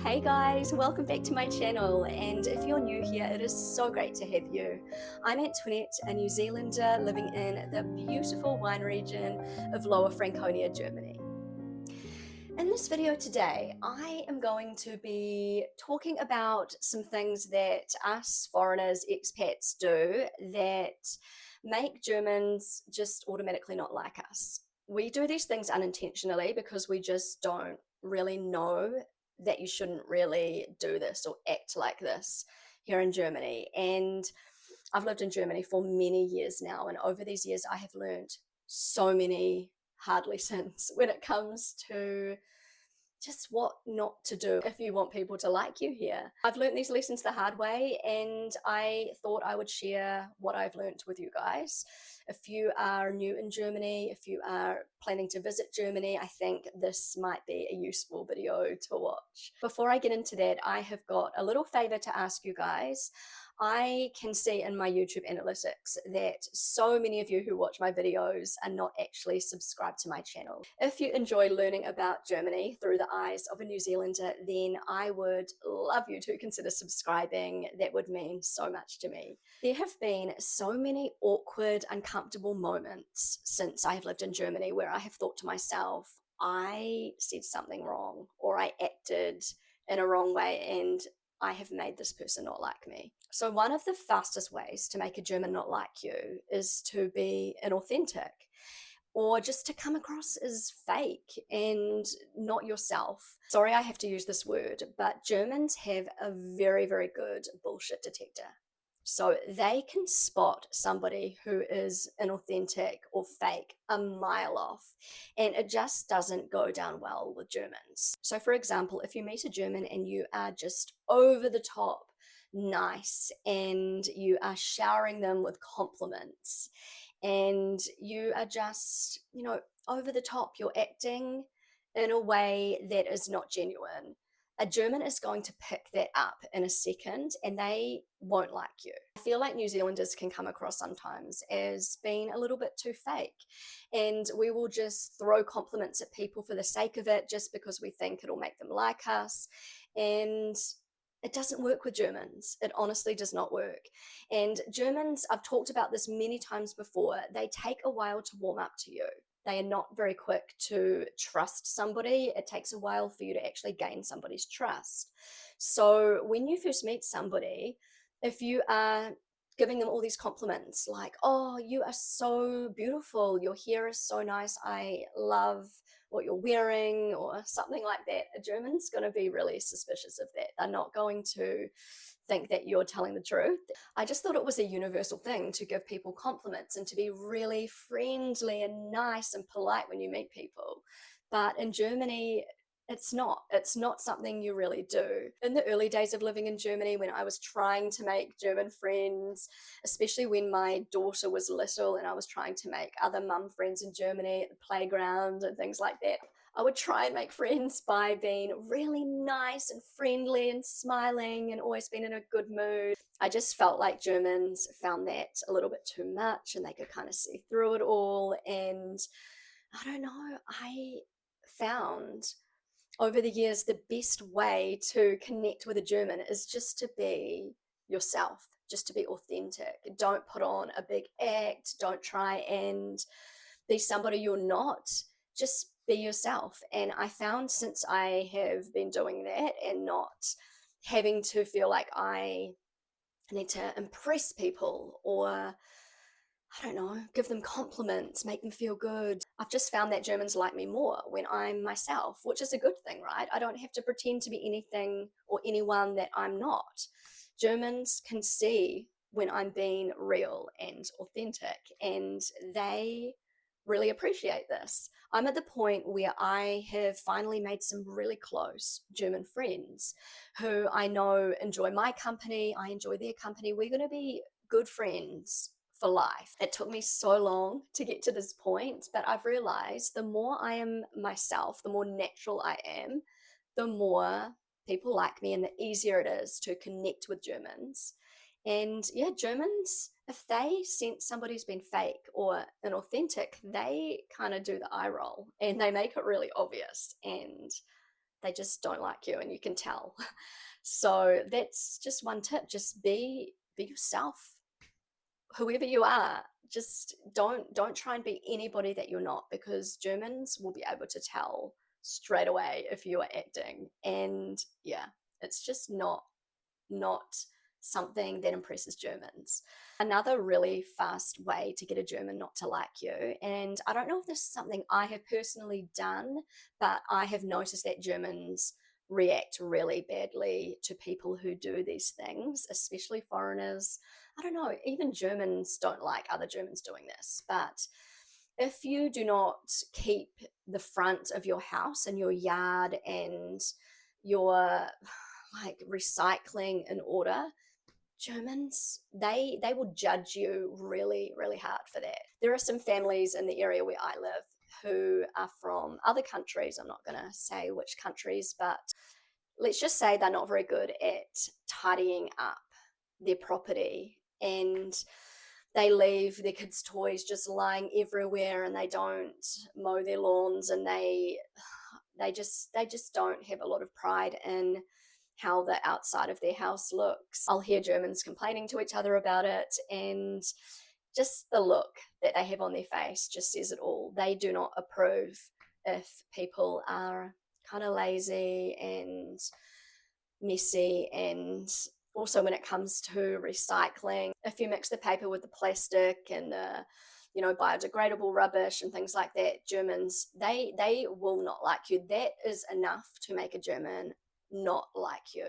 Hey guys, welcome back to my channel, and if you're new here, it is so great to have you. I'm Antoinette, a New Zealander living in the beautiful wine region of Lower Franconia, Germany. In this video today, I am going to be talking about some things that us foreigners, expats do that make Germans just automatically not like us. We do these things unintentionally because we just don't really know that you shouldn't really do this or act like this here in Germany. And I've lived in Germany for many years now, and over these years I have learned so many hard lessons when it comes to just what not to do if you want people to like you here. I've learned these lessons the hard way, and I thought I would share what I've learned with you guys. If you are new in Germany, if you are planning to visit Germany, I think this might be a useful video to watch. Before I get into that, I have got a little favor to ask you guys. I can see in my YouTube analytics that so many of you who watch my videos are not actually subscribed to my channel. If you enjoy learning about Germany through the eyes of a New Zealander, then I would love you to consider subscribing. That would mean so much to me. There have been so many awkward, uncomfortable moments since I have lived in Germany where I have thought to myself, I said something wrong, or I acted in a wrong way, and I have made this person not like me. So one of the fastest ways to make a German not like you is to be inauthentic, or just to come across as fake and not yourself. Sorry, I have to use this word, but Germans have a very, very good bullshit detector. So they can spot somebody who is inauthentic or fake a mile off, and it just doesn't go down well with Germans. So for example, if you meet a German and you are just over the top nice and you are showering them with compliments and you are just, over the top, you're acting in a way that is not genuine, a German is going to pick that up in a second and they won't like you. I feel like New Zealanders can come across sometimes as being a little bit too fake, and we will just throw compliments at people for the sake of it just because we think it'll make them like us. And it doesn't work with Germans. It honestly does not work. And Germans, I've talked about this many times before, they take a while to warm up to you. They are not very quick to trust somebody. It takes a while for you to actually gain somebody's trust. So when you first meet somebody, if you are giving them all these compliments like, oh, you are so beautiful, your hair is so nice, I love what you're wearing, or something like that, a German's going to be really suspicious of that. They're not going to think that you're telling the truth. I just thought it was a universal thing to give people compliments and to be really friendly and nice and polite when you meet people. But in Germany, it's not something you really do. In the early days of living in Germany, when I was trying to make German friends, especially when my daughter was little and I was trying to make other mum friends in Germany at the playground and things like that, I would try and make friends by being really nice and friendly and smiling and always being in a good mood. I just felt like Germans found that a little bit too much and they could kind of see through it all. And I don't know, I found over the years the best way to connect with a German is just to be yourself, just to be authentic. Don't put on a big act. Don't try and be somebody you're not. Just be yourself. And I found since I have been doing that and not having to feel like I need to impress people or, I don't know, give them compliments, make them feel good. I've just found that Germans like me more when I'm myself, which is a good thing, right? I don't have to pretend to be anything or anyone that I'm not. Germans can see when I'm being real and authentic, and they really appreciate this. I'm at the point where I have finally made some really close German friends who I know enjoy my company, I enjoy their company. We're going to be good friends for life. It took me so long to get to this point, but I've realized the more I am myself, the more natural I am, the more people like me and the easier it is to connect with Germans. And yeah, Germans, if they sense somebody's been fake or inauthentic, they kind of do the eye roll and they make it really obvious. And They just don't like you and you can tell. So that's just one tip. Just be yourself, whoever you are. Just don't try and be anybody that you're not, because Germans will be able to tell straight away if you are acting. And yeah, it's just not something that impresses Germans. Another really fast way to get a German not to like you, and I don't know if this is something I have personally done, but I have noticed that Germans react really badly to people who do these things, especially foreigners. I don't know, even Germans don't like other Germans doing this, but if you do not keep the front of your house and your yard and your like recycling in order, Germans, they will judge you really, really hard for that. There are some families in the area where I live who are from other countries. I'm not going to say which countries, but let's just say they're not very good at tidying up their property, and they leave their kids' toys just lying everywhere, and they don't mow their lawns, and they just don't have a lot of pride in how the outside of their house looks. I'll hear Germans complaining to each other about it, and just the look that they have on their face just says it all. They do not approve if people are kind of lazy and messy. And also when it comes to recycling, if you mix the paper with the plastic and the biodegradable rubbish and things like that, Germans, they will not like you. That is enough to make a German not like you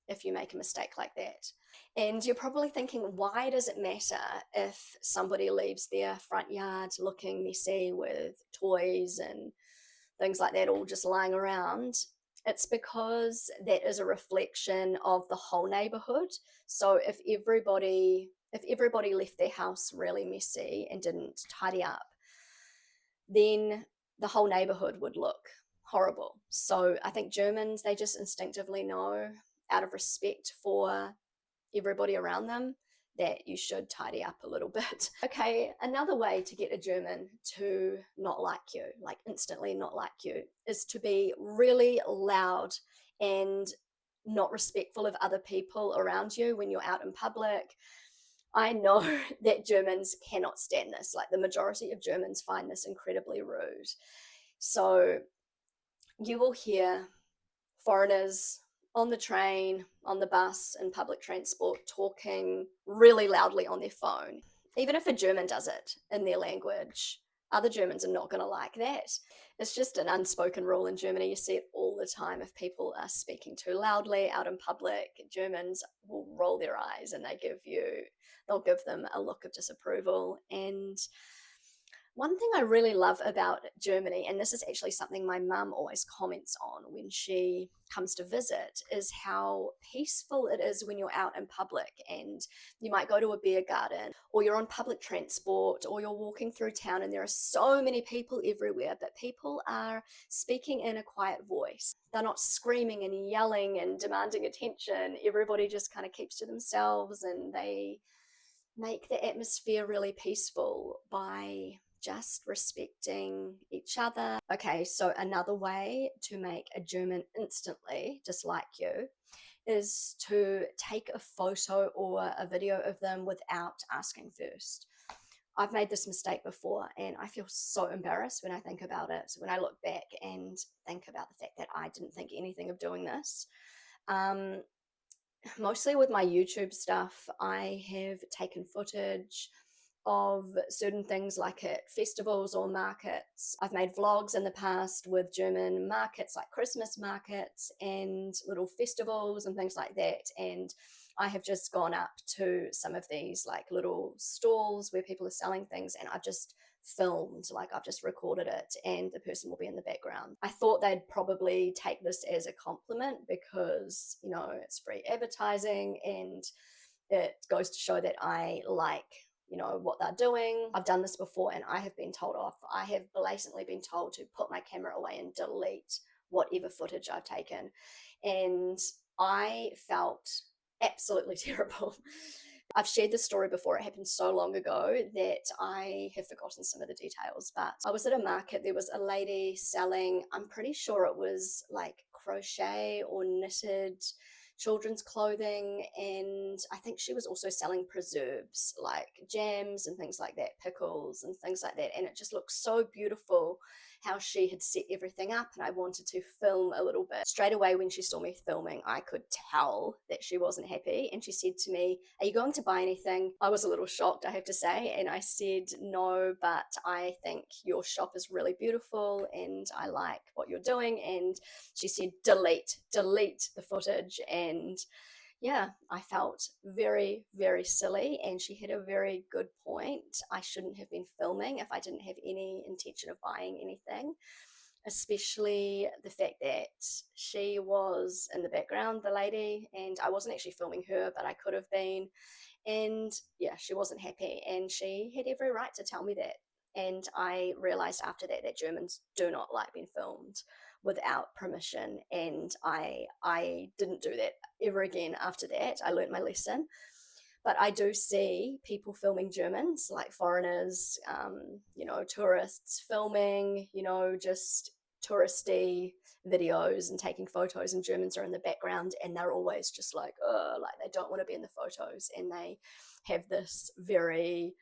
if you make a mistake like that. And you're probably thinking, why does it matter if somebody leaves their front yard looking messy with toys and things like that all just lying around? It's because that is a reflection of the whole neighborhood. So if everybody left their house really messy and didn't tidy up, then the whole neighborhood would look horrible. So I think Germans, they just instinctively know, out of respect for everybody around them, that you should tidy up a little bit. Okay, another way to get a German to not like you, like instantly not like you, is to be really loud and not respectful of other people around you when you're out in public. I know that Germans cannot stand this. Like the majority of Germans find this incredibly rude. So you will hear foreigners on the train, on the bus, and public transport talking really loudly on their phone. Even if a German does it in their language, other Germans are not going to like that. It's just an unspoken rule in Germany. You see it all the time. If people are speaking too loudly out in public, Germans will roll their eyes and they'll give them a look of disapproval. And one thing I really love about Germany, and this is actually something my mum always comments on when she comes to visit, is how peaceful it is when you're out in public and you might go to a beer garden, or you're on public transport, or you're walking through town and there are so many people everywhere, but people are speaking in a quiet voice. They're not screaming and yelling and demanding attention. Everybody just kind of keeps to themselves, and they make the atmosphere really peaceful by just respecting each other. Okay, so another way to make a German instantly dislike you is to take a photo or a video of them without asking first. I've made this mistake before, and I feel so embarrassed when I think about it, when I look back and think about the fact that I didn't think anything of doing this. Um, Mostly with my YouTube stuff, I have taken footage of certain things like at festivals or markets. I've made vlogs in the past with German markets, like Christmas markets and little festivals and things like that. And I have just gone up to some of these like little stalls where people are selling things, and I've just filmed, like I've just recorded it, and the person will be in the background. I thought they'd probably take this as a compliment because, it's free advertising and it goes to show that I like, what they're doing. I've done this before and I have been told off. I have blatantly been told to put my camera away and delete whatever footage I've taken. And I felt absolutely terrible. I've shared this story before. It happened so long ago that I have forgotten some of the details. But I was at a market. There was a lady selling, I'm pretty sure it was like crochet or knitted children's clothing, and I think she was also selling preserves like jams and things like that, pickles and things like that, and it just looked so beautiful how she had set everything up, and I wanted to film a little bit. Straight away when she saw me filming, I could tell that she wasn't happy, and she said to me, "Are you going to buy anything?" I was a little shocked, I have to say, and I said, "No, but I think your shop is really beautiful and I like what you're doing." And she said, delete the footage. And yeah, I felt very, very silly, and she had a very good point. I shouldn't have been filming if I didn't have any intention of buying anything, especially the fact that she was in the background, the lady, and I wasn't actually filming her, but I could have been. And yeah, she wasn't happy, and she had every right to tell me that. And I realized after that that Germans do not like being filmed without permission, and I didn't do that ever again after that. I learned my lesson. But I do see people filming Germans, like foreigners, tourists filming, just touristy videos and taking photos, and Germans are in the background, and they're always just like, oh, like they don't want to be in the photos, and they have this very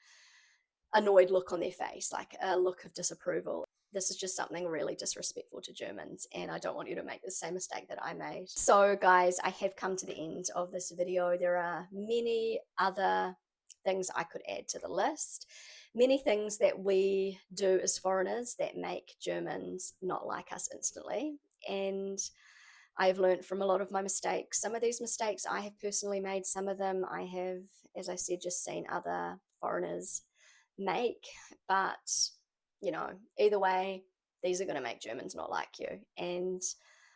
annoyed look on their face, like a look of disapproval. This is just something really disrespectful to Germans, and I don't want you to make the same mistake that I made. So guys, I have come to the end of this video. There are many other things I could add to the list, many things that we do as foreigners that make Germans not like us instantly. And I've learned from a lot of my mistakes. Some of these mistakes I have personally made, some of them I have, as I said, just seen other foreigners make. But either way, these are going to make Germans not like you, and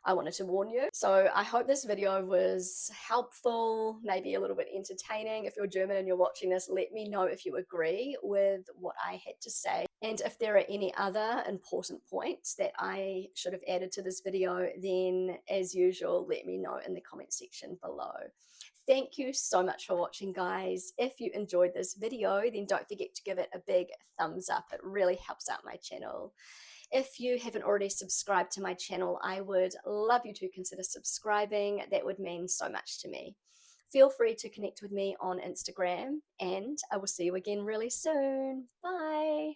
I wanted to warn you. So I hope this video was helpful, maybe a little bit entertaining. If you're German and you're watching this, let me know if you agree with what I had to say, and if there are any other important points that I should have added to this video, then as usual, let me know in the comment section below. Thank you so much for watching, guys. If you enjoyed this video, then don't forget to give it a big thumbs up. It really helps out my channel. If you haven't already subscribed to my channel, I would love you to consider subscribing. That would mean so much to me. Feel free to connect with me on Instagram, and I will see you again really soon. Bye.